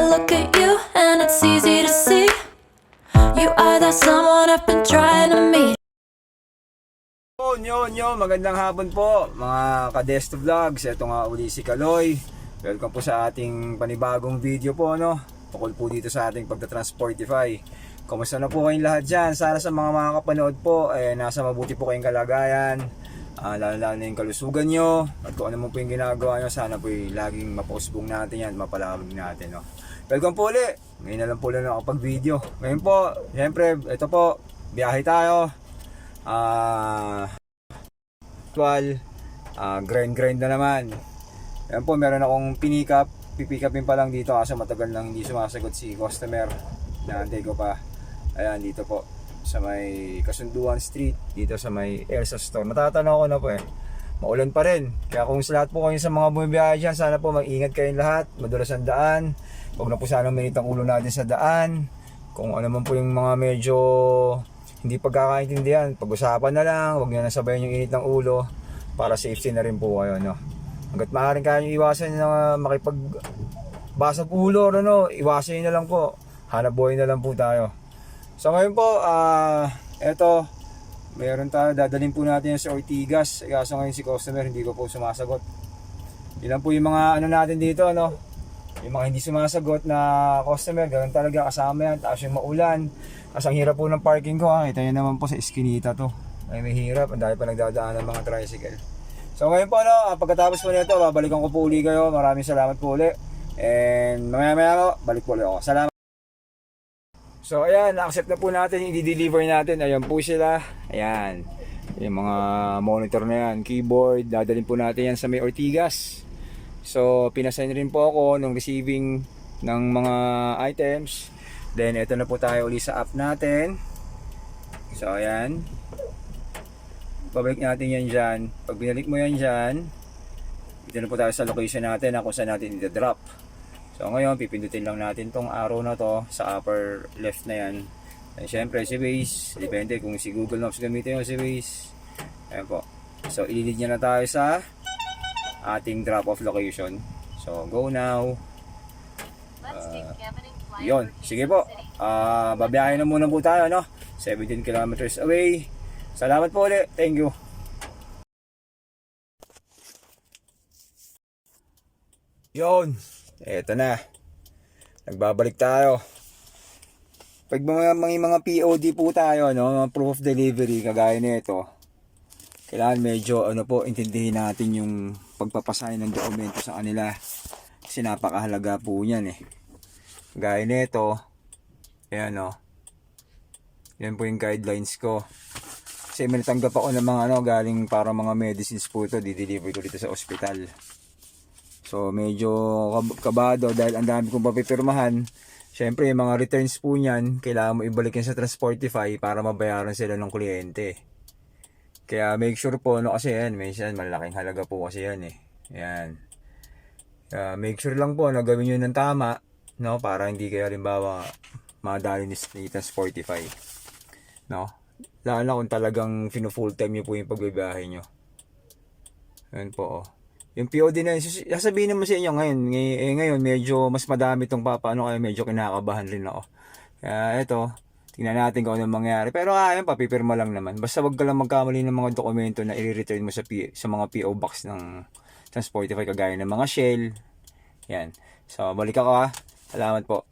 I look at you and it's easy to see you are that someone I've been trying to meet. Yun, magandang hapon po mga ka-Desto Vlogs. Ito nga uli si Kaloy. Welcome po sa ating panibagong video po, no? Tukol po dito sa ating pagta-Transportify. Kumusta na po kayong lahat dyan? Sana sa mga makakapanood po, nasa mabuti po kayong kalagayan, lalo na yung kalusugan nyo, at kung ano mo po yung ginagawa nyo, sana po yung laging mapostbong natin yan, mapalawag natin, no? Welcome po ulit. Ngayon na lang po lang nakapag-video. Ngayon po, siyempre, ito po, biyahe tayo. Grind na naman. Ayan po, meron akong pipikapin pa lang dito kasi matagal nang hindi sumasagot si customer. Naantay ko pa. Ayan, dito po sa may Kasunduan Street, dito sa may Elsa Store. Natatanaw ko na po maulan pa rin. Kaya kung sa lahat po kayo sa mga bumibiyahe dyan, sana po mag-ingat kayong lahat. Madulas ang daan. Huwag na po sana mainit ang ulo natin sa daan. Kung ano man po yung mga medyo hindi pagkakaintindihan, pag-usapan na lang. Huwag na nasabayan yung init ng ulo para safety na rin po kayo, no? Hanggat maaaring kaya nyo iwasan na makipagbasag ulo, no? Iwasan nyo na lang po. Hanap buhay na lang po tayo. So ngayon po, eto, meron tayo, dadalhin po natin sa Ortigas. Kaso ngayon si customer hindi ko po sumasagot. Yun lang po yung mga ano natin dito, no? Yung mga hindi sumasagot na customer, ganoon talaga, kasama yan. Tapos yung maulan. Kasi ang hirap po ng parking ko, kita nyo naman po sa eskinita to. Ay may hirap, ang dahil pa nagdadaan ng mga tricycle. So ngayon po, no, pagkatapos po nito, babalikan ko po uli kayo. Maraming salamat po uli. And mamaya po, balik po ulit ako. Salamat. So ayan, na-accept na po natin, i-deliver natin. Ayan po sila. Ayan, yung mga monitor na yan, keyboard, dadalhin po natin yan sa may Ortigas. So pinasign rin po ako nung receiving ng mga items. Then ito na po tayo uli sa app natin. So ayan, babalik natin yan dyan. Pag binalik mo yan dyan, dito na po tayo sa location natin na kung saan natin i-drop. So ngayon, pipindutin lang natin tong arrow na to sa upper left na yan. And syempre si Waze, depende kung si Google Maps gamitin o si Waze. Ayan po. So ililid niya na tayo sa ating drop off location. So go now. Yon, sige po. Babiyahin na muna po tayo, no? 17 kilometers away. Salamat po ulit. Thank you. Yon, eto na. Nagbabalik tayo. Pag mga POD po tayo, no, mga proof of delivery kagaya nito, kailangan medyo ano po, intindihin natin yung pagpapasign ng dokumento sa kanila. Kasi napakahalaga po niyan Gaya nito, ayan yan po yung guidelines ko. Kasi may natanggap ako ng mga galing para mga medicines po ito, di-deliver ko dito sa ospital. So medyo kabado dahil ang dami kong papipirmahan. Syempre yung mga returns po niyan, kailangan mo ibalik yan sa Transportify para mabayaran sila ng kliyente. Kaya make sure po, kasi yan, minsan malaking halaga po kasi yan Ayan. Make sure lang po na gawin nyo ng tama, no, para hindi kayo halimbawa madali ni Transportify, no, lalo na kung talagang full time nyo po yung pagbibiyahe nyo. Ayan po yung POD na yun, sasabihin naman sa inyo ngayon medyo mas madami itong papaano, kaya medyo kinakabahan rin ako. Kaya eto, tingnan natin kung anong mangyari. Pero ayun, papipirma lang naman. Basta wag ka lang magkamali ng mga dokumento na i-return mo sa mga PO box ng Transportify kagaya ng mga Shell. Yan. So balik ako Salamat po.